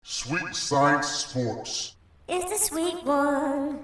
Sweet Science Sports. It's the sweet one.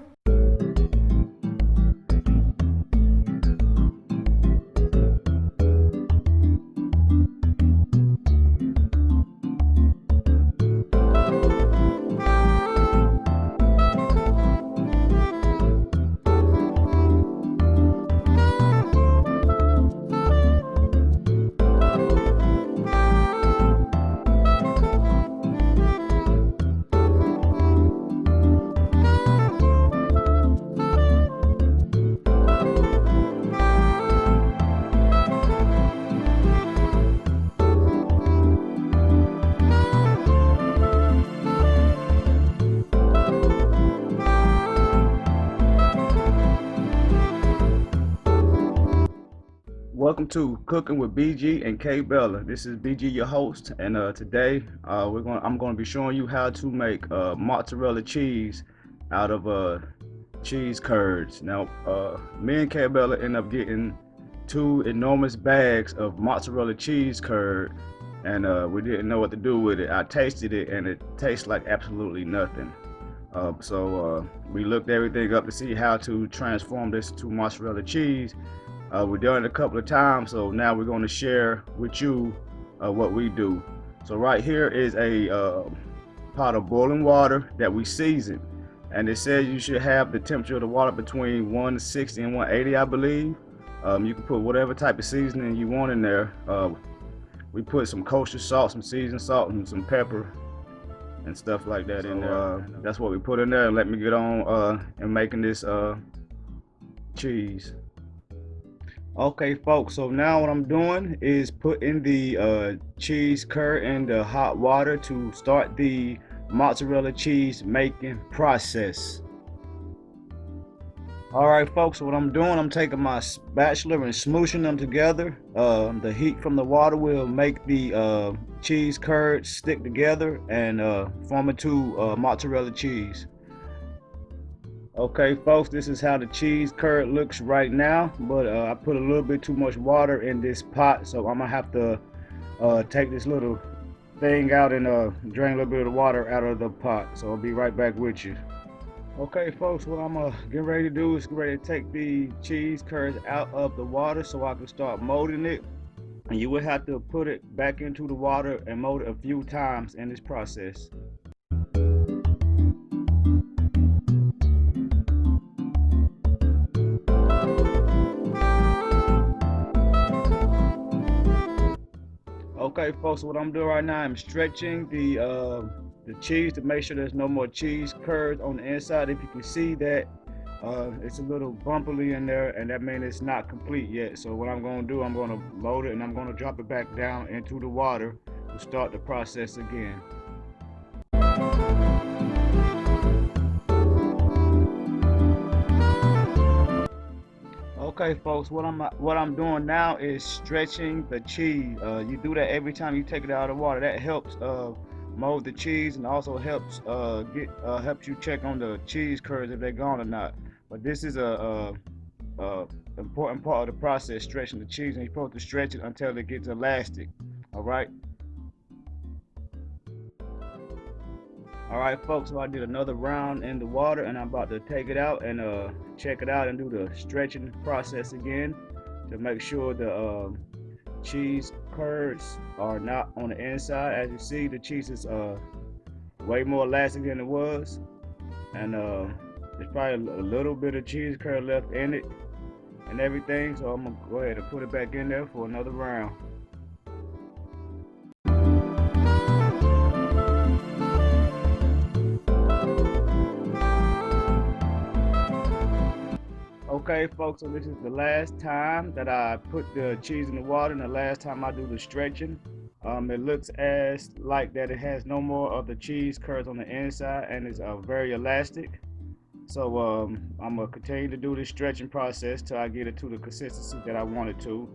Welcome to Cooking with BG and K Bella. This is BG, your host, and today I'm going to be showing you how to make mozzarella cheese out of cheese curds. Now, me and K Bella end up getting two enormous bags of mozzarella cheese curd, and we didn't know what to do with it. I tasted it, and it tastes like absolutely nothing. So we looked everything up to see how to transform this to mozzarella cheese. We've done it a couple of times, so now we're going to share with you what we do. So right here is a pot of boiling water that we season, and it says you should have the temperature of the water between 160 and 180, I believe. You can put whatever type of seasoning you want in there. We put some kosher salt, some seasoned salt, and some pepper and stuff like that in there. That's what we put in there. And let me get on and making this cheese. Okay, folks, so now what I'm doing is putting the cheese curd in the hot water to start the mozzarella cheese making process. All right, folks, so what I'm doing, I'm taking my spatula and smooshing them together. The heat from the water will make the cheese curds stick together and form into mozzarella cheese. Okay, folks, this is how the cheese curd looks right now, but I put a little bit too much water in this pot, so I'm gonna have to take this little thing out and drain a little bit of the water out of the pot. So I'll be right back with you. Okay, folks, what I'm getting ready to do is get ready to take the cheese curds out of the water so I can start molding it. And you will have to put it back into the water and mold it a few times in this process. Okay, folks, so what I'm doing right now, I'm stretching the cheese to make sure there's no more cheese curds on the inside. If you can see that, it's a little bumpily in there, and that means it's not complete yet. So what I'm going to do, I'm going to load it and I'm going to drop it back down into the water to start the process again. Okay, folks, what I'm doing now is stretching the cheese. You do that every time you take it out of the water. That helps mold the cheese and also helps helps you check on the cheese curds if they're gone or not. But this is a important part of the process, stretching the cheese, and you're supposed to stretch it until it gets elastic. All right. All right, folks, so I did another round in the water, and I'm about to take it out and check it out and do the stretching process again to make sure the cheese curds are not on the inside. As you see, the cheese is way more elastic than it was, and there's probably a little bit of cheese curd left in it and everything, so I'm gonna go ahead and put it back in there for another round. Okay, folks, so this is the last time that I put the cheese in the water and the last time I do the stretching. It looks as like that it has no more of the cheese curds on the inside, and it's very elastic. So I'm gonna continue to do this stretching process till I get it to the consistency that I want it to,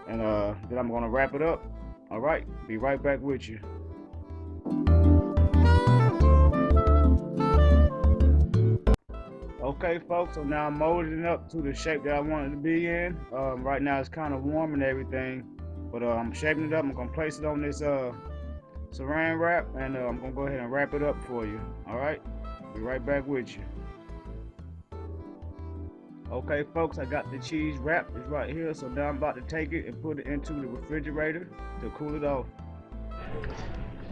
and then I'm gonna wrap it up. All right, be right back with you. Okay, folks, so now I'm molding it up to the shape that I want it to be in. Right now it's kind of warm and everything, but I'm shaping it up. I'm gonna place it on this saran wrap, and I'm gonna go ahead and wrap it up for you. All right, be right back with you. Okay, folks, I got the cheese wrap. It's right here. So now I'm about to take it and put it into the refrigerator to cool it off.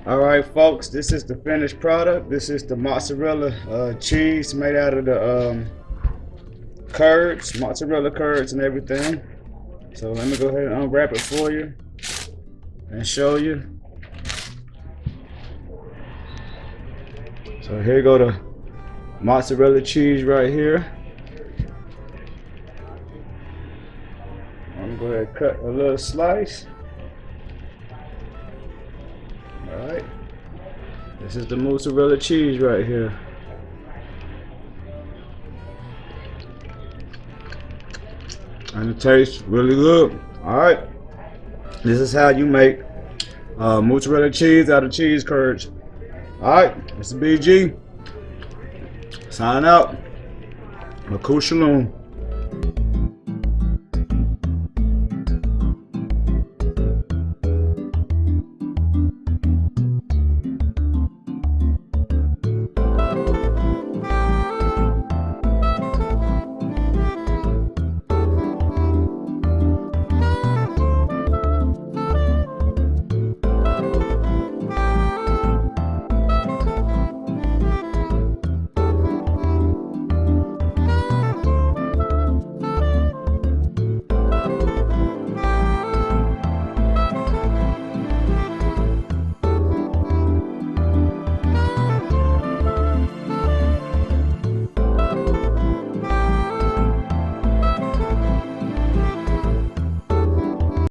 All right, folks, this is the finished product. This is the mozzarella cheese made out of the curds, mozzarella curds and everything. So let me go ahead and unwrap it for you and show you. So here go the mozzarella cheese right here. I'm going to cut a little slice. Alright. This is the mozzarella cheese right here. And it tastes really good. Alright. This is how you make mozzarella cheese out of cheese curds. Alright, this is BG. Sign out. Maku Shalom.